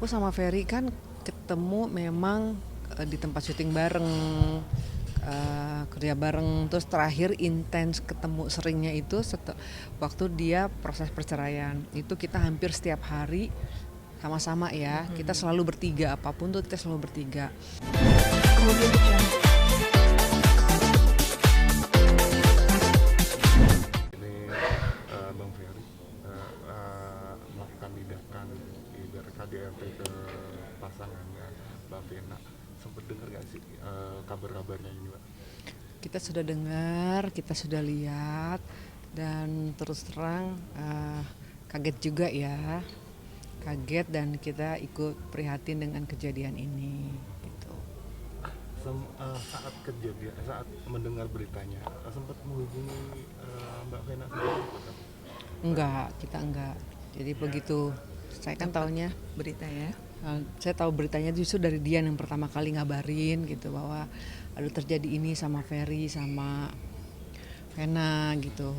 aku sama Ferry kan ketemu memang di tempat syuting bareng, kerja bareng, terus terakhir intens ketemu seringnya itu waktu dia proses perceraian. Itu kita hampir setiap hari sama-sama ya, kita selalu bertiga, apapun tuh kita selalu bertiga. Kemudian hujan. Ini Bang Ferry melakukan tindakan ibarat KDRT ke pasangannya Mbak Vena. Sempet dengar nggak sih kabar-kabarnya ini, Mbak? Kita sudah dengar, kita sudah lihat, dan terus terang kaget juga ya, kaget, dan kita ikut prihatin dengan kejadian ini. Gitu. Saat kejadian, saat mendengar beritanya, sempat menghubungi Mbak Vena sendiri? Enggak, kita enggak. Jadi begitu, saya kan taunya Berita ya. saya tahu beritanya justru dari Dian yang pertama kali ngabarin gitu bahwa ada terjadi ini sama Ferry sama Vena gitu.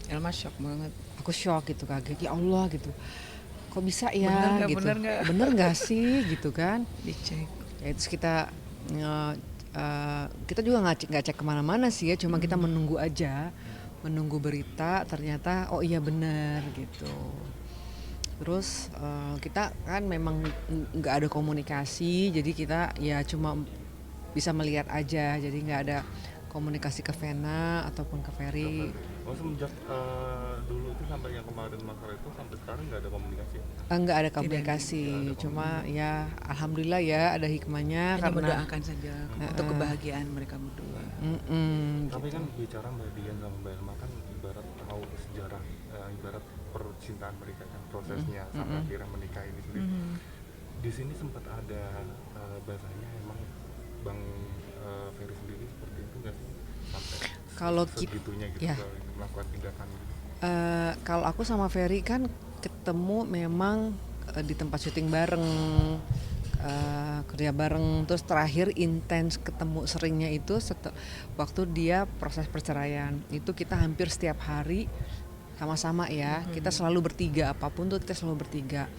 Elma shock banget. Aku shock gitu, kaget, ya Allah gitu. Kok bisa ya gitu. Bener nggak? Bener nggak sih gitu kan? Dicek. Ya, terus kita juga nggak cek kemana-mana sih ya, cuma kita menunggu aja, menunggu berita, ternyata oh iya bener gitu. Terus kita kan memang nggak ada komunikasi, jadi kita ya cuma bisa melihat aja, jadi nggak ada komunikasi ke Vena ataupun ke Ferry. Oh, semenjak dulu itu sampai yang kemarin masalah itu sampai sekarang nggak ada komunikasi? Nggak ada komunikasi, cuma ya alhamdulillah ya ada hikmahnya. Hanya karena mendoakan saja untuk kebahagiaan mereka berdua. Tapi kan bicara Mbak Dian sama Mbak Elma kan ibarat tahu sejarah, ibarat percintaan mereka kan, prosesnya sampai akhirnya menikah ini sendiri. Di sini sempat ada bahasanya emang Bang Ferry sendiri seperti itu nggak sih, sampai Kalau segitunya gitu ya. melakukan tindakan gitu? Kalau aku sama Ferry kan ketemu memang di tempat syuting bareng, kerja bareng, terus terakhir intens ketemu seringnya itu waktu dia proses perceraian. Itu kita hampir setiap hari sama-sama ya, kita selalu bertiga, apapun tuh kita selalu bertiga.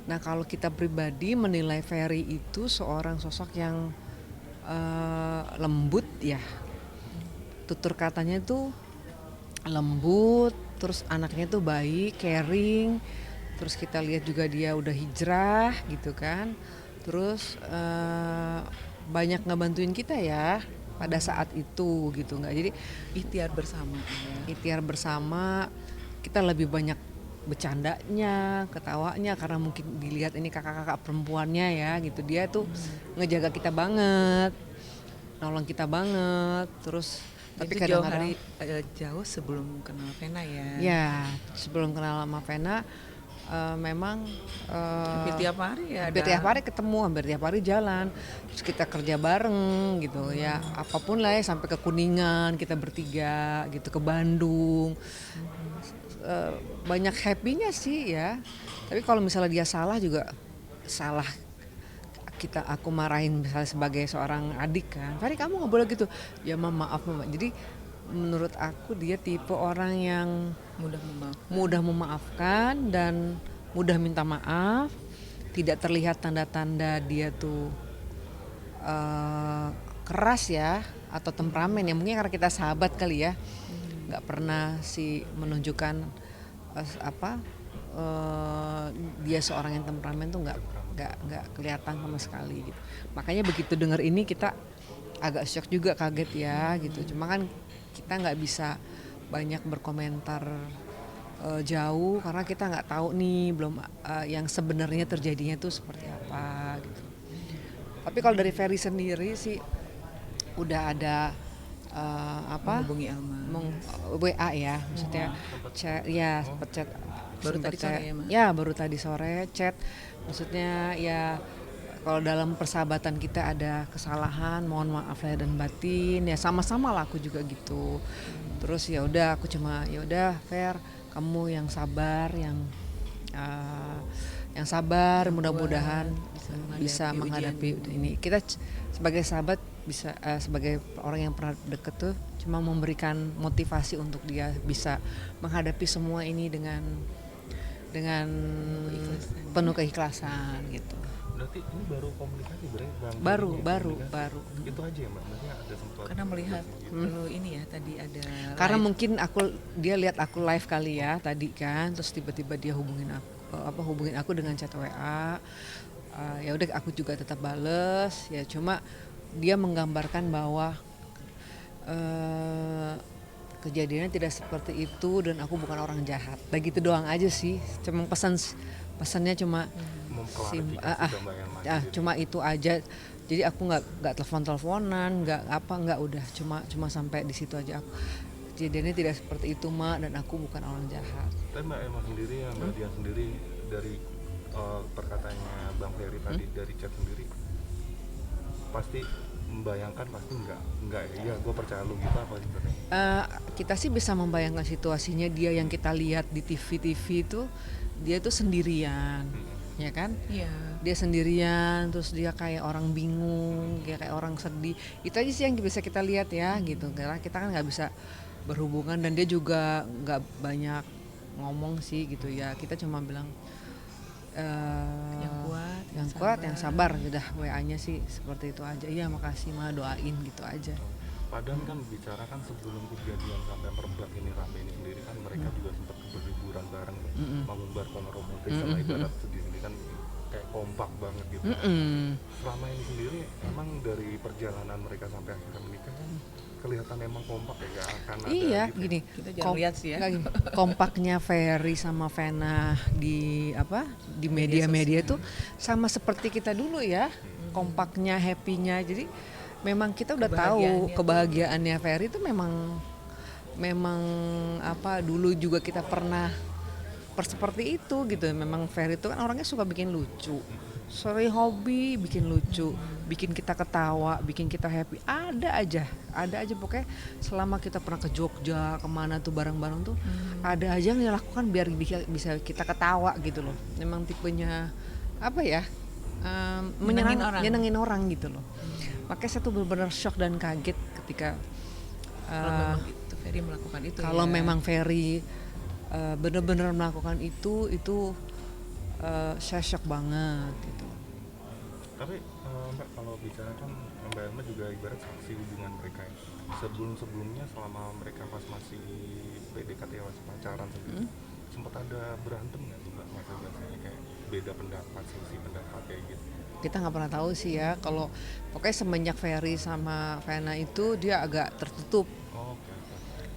Nah kalau kita pribadi menilai Ferry itu seorang sosok yang lembut ya, tutur katanya itu lembut, terus anaknya tuh baik, caring, terus kita lihat juga dia udah hijrah gitu kan, terus banyak ngebantuin kita ya pada saat itu gitu, nggak, jadi Ikhtiar bersama ya. ikhtiar bersama, kita lebih banyak bercandanya, ketawanya, karena mungkin dilihat ini kakak-kakak perempuannya ya gitu, dia tuh ngejaga kita banget, nolong kita banget, terus tapi Itu jauh kadang-kadang jauh sebelum kenal Vena ya. ya sebelum kenal sama Vena memang Hampir tiap hari ya. hampir tiap hari ketemu, hampir tiap hari jalan, terus kita kerja bareng gitu ya, apapun lah ya, sampai ke Kuningan kita bertiga gitu, ke Bandung. Banyak happy-nya sih ya, tapi kalau misalnya dia salah juga salah, aku marahin misalnya sebagai seorang adik kan, Ferry kamu nggak boleh gitu ya, maaf mama. Jadi menurut aku dia tipe orang yang mudah memaafkan dan mudah minta maaf, tidak terlihat tanda-tanda dia tuh keras ya atau temperamen ya, mungkin karena kita sahabat kali ya, nggak pernah sih menunjukkan dia seorang yang temperamen tuh nggak kelihatan sama sekali gitu. Makanya begitu dengar ini kita agak shock juga, kaget ya gitu. Cuma kan kita nggak bisa banyak berkomentar jauh karena kita nggak tahu nih belum yang sebenarnya terjadinya tuh seperti apa gitu. Tapi kalau dari Ferry sendiri sih udah ada menghubungi Elma. WA ya, maksudnya chat ya, sempat chat Baru tadi sore ya, Ma? ya, baru tadi sore chat, maksudnya ya kalau dalam persahabatan kita ada kesalahan, mohon maaf lahir dan batin ya, sama-sama lah, aku juga gitu. Terus ya udah, aku cuma ya udah Fer, kamu yang sabar, yang sabar, mudah-mudahan bisa menghadapi ini. Kita sebagai sahabat bisa sebagai orang yang pernah deket tuh cuma memberikan motivasi untuk dia bisa menghadapi semua ini dengan dengan penuh keikhlasan gitu. Berarti ini baru komunikasi berarti Bang? Baru. Itu aja ya Mbak? Maksudnya ada sempat Karena melihat lo ini ya tadi ada Karena live. mungkin dia lihat aku live kali ya tadi kan, terus tiba-tiba dia hubungin aku dengan chat WA. Ya udah aku juga tetap bales ya, cuma dia menggambarkan bahwa kejadiannya tidak seperti itu dan aku bukan orang jahat. Begitu doang aja sih. Cuma pesannya cuma cuma itu aja. Jadi aku nggak telepon-teleponan, nggak udah cuma sampai di situ aja. Kejadiannya tidak seperti itu Mak, dan aku bukan orang jahat. Tapi Mbak Emma sendiri ya, Mbak Dian sendiri dari perkataannya Bang Ferry tadi dari chat sendiri pasti membayangkan pasti enggak ya gue percaya lu gitu apa sebenarnya? Kita sih bisa membayangkan situasinya dia yang kita lihat di TV itu dia tuh sendirian, ya kan? Iya. Dia sendirian, terus dia kayak orang bingung, kayak orang sedih. Itu aja sih yang bisa kita lihat ya, gitu. Karena kita kan nggak bisa berhubungan dan dia juga nggak banyak ngomong sih, gitu ya. Kita cuma bilang yang kuat, yang sabar. Udah WA-nya sih seperti itu aja. Iya makasih Ma, doain gitu aja. Padahal kan bicara kan sebelum kejadian sampai merebak ini rame ini sendiri kan mereka juga sempat berliburan bareng, mengumbar romantis sama ibarat sendiri kan kayak kompak banget gitu. Selama ini sendiri emang dari perjalanan mereka sampai akhirnya menikah kan kelihatan emang kompak ya, gak akan ada iya gitu. gini, kita jangan lihat sih ya. Kompaknya Ferry sama Vena di media-media tuh sama seperti kita dulu ya, kompaknya, happy-nya. Jadi memang kita udah tahu kebahagiaannya Ferry itu memang dulu juga kita pernah seperti itu gitu. Memang Ferry itu kan orangnya suka bikin lucu, sorry hobi bikin lucu, bikin kita ketawa, bikin kita happy. Ada aja pokoknya selama kita pernah ke Jogja kemana tuh bareng-bareng tuh ada aja yang dilakukan biar bisa kita ketawa gitu loh. Memang tipenya apa ya, menyenangin orang gitu loh. Makanya saya tuh benar-benar shock dan kaget ketika kalau memang itu Ferry melakukan itu. Kalau memang Ferry benar-benar melakukan itu saya shock banget gitu. Tapi Mbak kalau bicara kan Mbak Elma juga ibarat saksi hubungan mereka ya. Sebelumnya selama mereka pas masih PDKT ya, masih pacaran sendiri, sempat ada berantem nggak tuh Mbak? Maksudnya kayak beda pendapat, selisih pendapat kayak gitu? Kita nggak pernah tahu sih ya. Kalau pokoknya semenjak Ferry sama Vena itu dia agak tertutup.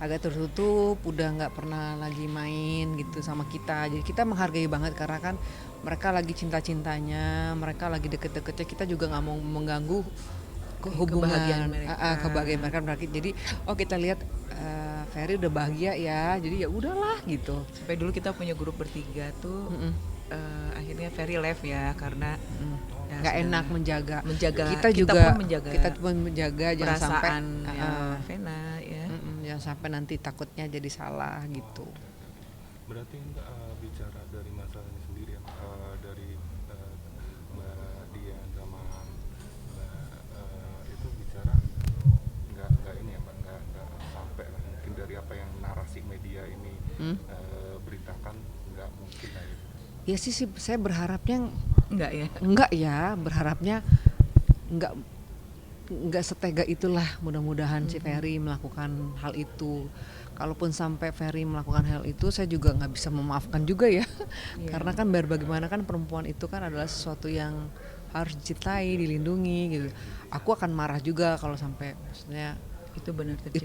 Agak tertutup, udah nggak pernah lagi main gitu sama kita. Jadi kita menghargai banget karena kan mereka lagi cinta-cintanya, mereka lagi deket-deketnya. Kita juga nggak mau mengganggu hubungan kebahagiaan mereka. Jadi kita lihat Ferry udah bahagia ya, jadi ya udahlah gitu. Sampai dulu kita punya grup bertiga tuh, akhirnya Ferry left ya karena nggak enak menjaga. Kita pun menjaga jangan sampai Vena ya. Jangan sampai nanti takutnya jadi salah gitu. Berarti bicara dari masalah ini sendiri ya, dari Mbak Dian sama Mbak itu bicara nggak ini ya Mbak, nggak sampai lah mungkin dari apa yang narasi media ini beritakan, nggak mungkin lah gitu. Ya sih saya berharapnya enggak ya, berharapnya enggak setega itulah. Mudah-mudahan si Ferry melakukan hal itu. Kalaupun sampai Ferry melakukan hal itu, saya juga nggak bisa memaafkan juga ya. Karena kan biar bagaimana kan perempuan itu kan adalah sesuatu yang harus dicintai, dilindungi gitu. Aku akan marah juga kalau sampai maksudnya itu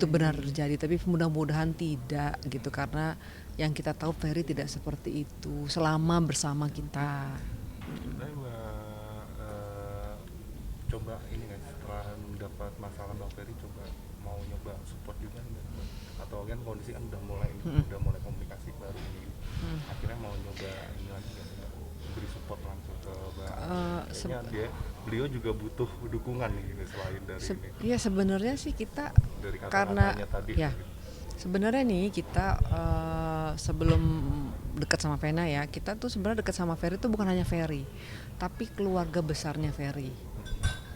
benar terjadi. Tapi mudah-mudahan tidak gitu, karena yang kita tahu Ferry tidak seperti itu selama bersama kita. Saya coba ini kan setelah mendapat masalah Bang Ferry coba mau nyoba support juga atau kan kondisi kan udah mulai komunikasi baru ini akhirnya mau nyoba ini lagi beri support langsung ke Mbak. Beliau juga butuh dukungan nih selain dari ini. Iya sebenarnya sih kita dari karena tadi, ya sebenarnya nih kita sebelum dekat sama Vena ya, kita tuh sebenarnya dekat sama Ferry tuh bukan hanya Ferry tapi keluarga besarnya Ferry.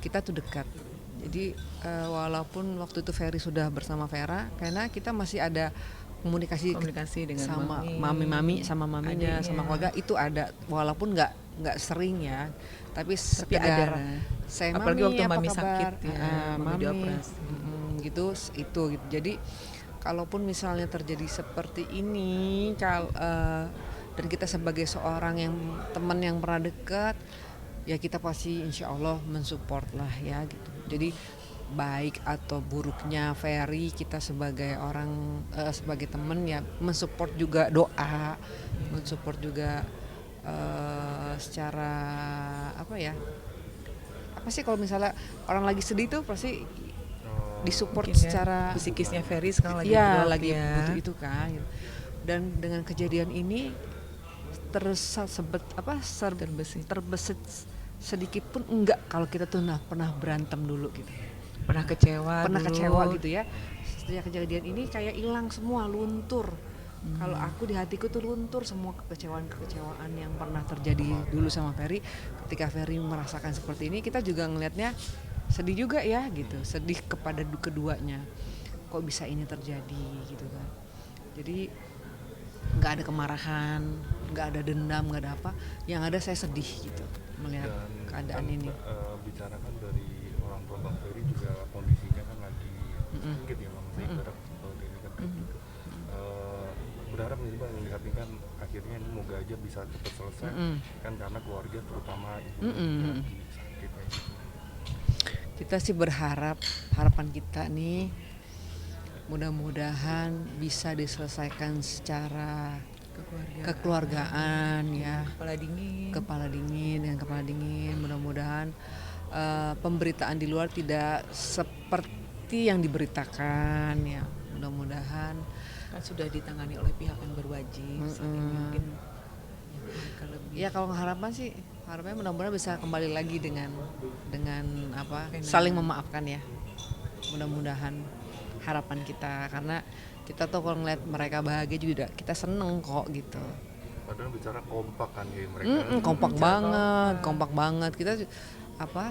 Kita tuh dekat. Jadi walaupun waktu itu Ferry sudah bersama Vena kita masih ada Komunikasi dengan sama mami, mami sama maminya adiknya. sama keluarga itu ada, walaupun nggak sering ya, tapi sekedar ada. saya Apalagi mami waktu apa mami kabar. sakit ya, mami Mami dioperasi. gitu itu gitu. Jadi kalaupun misalnya terjadi seperti ini dan kita sebagai seorang yang teman yang pernah dekat, ya kita pasti insya Allah mensupport lah ya gitu. Jadi baik atau buruknya Ferry, kita sebagai orang sebagai teman ya mensupport juga doa, mensupport juga secara apa ya, apa sih kalau misalnya orang lagi sedih tuh pasti disupport Mungkin ya, secara psikisnya Ferry sekarang lagi ya drop lagi ya. butuh itu kan gitu. Dan dengan kejadian ini terbesit sedikit pun enggak kalau kita tuh pernah berantem dulu gitu, Pernah kecewa gitu ya. Sejak kejadian ini kayak hilang semua, luntur. Kalau aku di hatiku tuh luntur semua kekecewaan yang pernah terjadi dulu sama Ferry. Ketika Ferry merasakan seperti ini, kita juga ngelihatnya sedih juga ya gitu, sedih kepada keduanya. Kok bisa ini terjadi gitu kan. Jadi nggak ada kemarahan, nggak ada dendam, nggak ada apa. Yang ada saya sedih gitu melihat keadaan ini. Bicarakan dari orang tua Bang Ferry juga kondisinya kan lagi sakit ya Bang, saya ibarat seperti ini kan gitu. Berharap nih Bang, lihat ini kan akhirnya ini moga aja bisa cepat selesai kan, karena keluarga terutama ibu lagi sakit kayak gitu. Kita sih berharap, harapan kita nih mudah-mudahan bisa diselesaikan secara kekeluargaan ya, kepala dingin. Mudah-mudahan pemberitaan di luar tidak seperti yang diberitakan ya. Mudah-mudahan kan sudah ditangani oleh pihak yang berwajib. Mungkin mereka lebih. Ya kalau harapan sih, harapannya mudah-mudahan bisa kembali lagi dengan apa, saling memaafkan ya. Mudah-mudahan harapan kita, karena kita tuh kalau ngeliat mereka bahagia juga kita seneng kok gitu. Padahal bicara kompak kan ya mereka. Kompak banget. Kita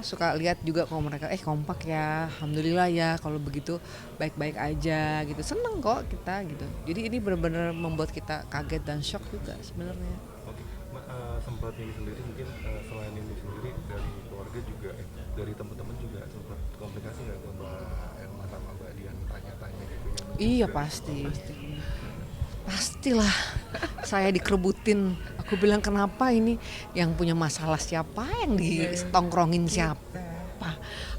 suka lihat juga kalau mereka kompak ya, alhamdulillah ya kalau begitu, baik-baik aja gitu, seneng kok kita gitu. Jadi ini benar-benar membuat kita kaget dan shock juga sebenarnya. Oke, sempat ini sendiri mungkin selain ini sendiri dari keluarga juga dari teman-teman juga sempat komplikasi nggak ke Mbak Elma sama Mbak Dian, tanya-tanya gitu ya? Iya pastilah. Saya dikerebutin. Aku bilang kenapa ini yang punya masalah siapa, yang ditongkrongin siapa.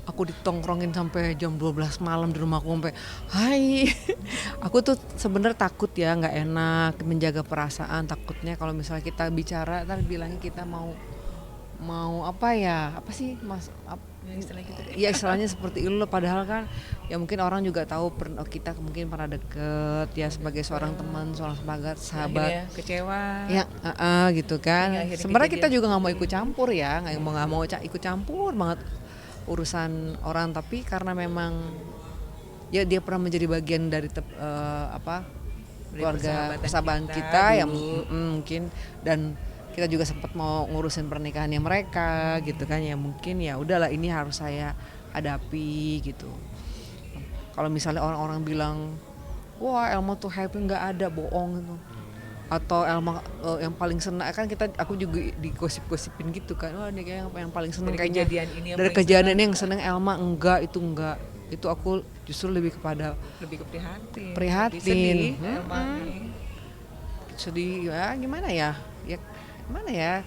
Aku ditongkrongin sampai jam 12 malam di rumahku sampai hai. Aku tuh sebenarnya takut ya, nggak enak, menjaga perasaan. Takutnya kalau misalnya kita bicara ntar bilangnya kita mau apa ya, apa sih mas istilahnya seperti itu loh. Padahal kan ya mungkin orang juga tahu kita mungkin pernah deket ya sebagai seorang teman, seorang sahabat, kecewa ya gitu kan. Sebenarnya kita juga nggak mau ikut campur ya, nggak mau ikut campur banget urusan orang, tapi karena memang ya dia pernah menjadi bagian dari keluarga persahabatan kita ya mungkin, dan kita juga sempat mau ngurusin pernikahannya mereka gitu kan ya, mungkin ya udahlah ini harus saya hadapi gitu. Kalau misalnya orang-orang bilang wah Elma tuh happy, nggak ada, bohong gitu. Atau Elma yang paling senang kan, aku juga digosip-gosipin gitu kan, wah ini kayak yang paling senang kayaknya dari kejadian ini yang senang Elma, enggak, itu aku justru lebih ke prihatin. Sedih ya, gimana ya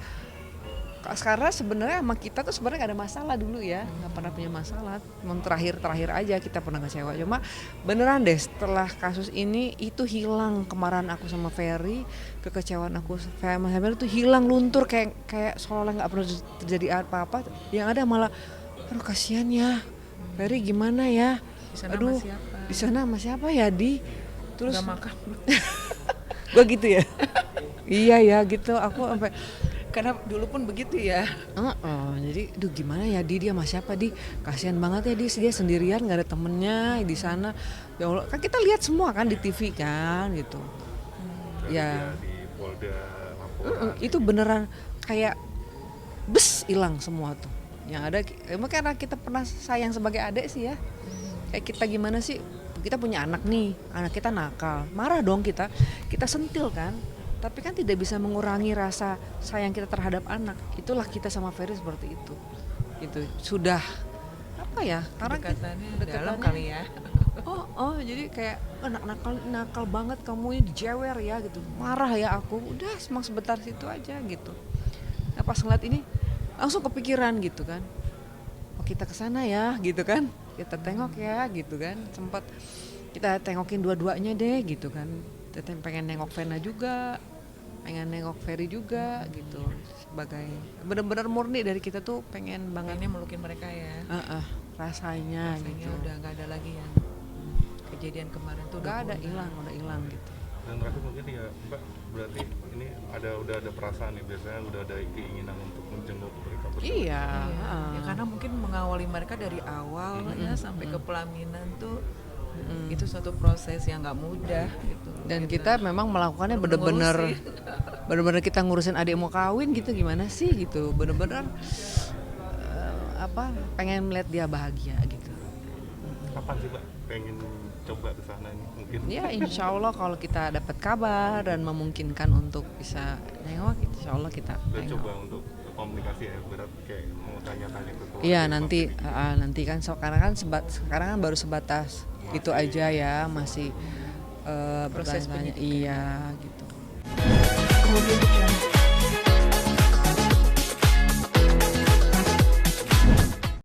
sekarang sebenarnya sama kita tuh sebenarnya gak ada masalah dulu ya, nggak pernah punya masalah. Terakhir aja kita pernah kecewa, cuma beneran deh setelah kasus ini itu hilang kemarahan aku sama Ferry, kekecewaan aku sama Ferry itu hilang, luntur kayak seolah nggak pernah terjadi apa-apa. Yang ada malah aduh kasihan ya Ferry, gimana ya, di sana sama siapa ya terus nggak makan. Gue gitu ya. Iya ya gitu, aku sampai karena dulu pun begitu ya. Jadi gimana ya dia sama siapa, kasihan banget ya dia sendirian, nggak ada temennya di sana. Ya Allah, kan kita lihat semua kan di TV kan gitu. Ya di Polda laporan itu beneran kayak hilang semua tuh. Yang ada emang karena kita pernah sayang sebagai adik sih ya. Kayak kita gimana sih kita punya anak nih, anak kita nakal, marah dong kita sentil kan. Tapi kan tidak bisa mengurangi rasa sayang kita terhadap anak. Itulah kita sama Ferry seperti itu. Itu sudah apa ya? Karena Kedekatannya dalam kedekatannya- kali ya. Oh, jadi kayak nakal banget kamu ini dijewer ya gitu. Marah ya aku. Udah emang sebentar situ aja gitu. Nah, pas ngeliat ini langsung kepikiran gitu kan. Oh, kita kesana ya gitu kan. Kita tengok ya gitu kan. Sempat kita tengokin dua-duanya deh gitu kan. Kita pengen nengok Vena juga, pengen nengok Ferry juga gitu. Sebagai benar-benar murni dari kita tuh pengen banget Pengennya melukin mereka ya. rasanya Rasanya gitu. udah nggak ada lagi yang kejadian kemarin tuh Udah ada punah. udah hilang gitu. Dan terakhir mungkin ya Mbak, berarti ini udah ada perasaan nih, biasanya udah ada keinginan untuk menjenguk mereka berdua. Iya. Ya, karena mungkin mengawali mereka dari awal ya sampai ke pelaminan tuh itu suatu proses yang nggak mudah gitu. Dan kita memang melakukannya bener-bener kita ngurusin adik mau kawin gitu, gimana sih gitu, bener-bener pengen melihat dia bahagia gitu. Kapan sih Mbak pengen coba ke sana ini mungkin? Ya insya Allah kalau kita dapat kabar dan memungkinkan untuk bisa nengok, insya Allah kita Udah nengok. coba untuk komunikasi ya, berat kayak mau tanya-tanya ke keluarga. Iya nanti kan sekarang kan baru sebatas gitu aja ya, masih Proses bertanya-tanya. penyidikan. Iya gitu. Audio Jungle.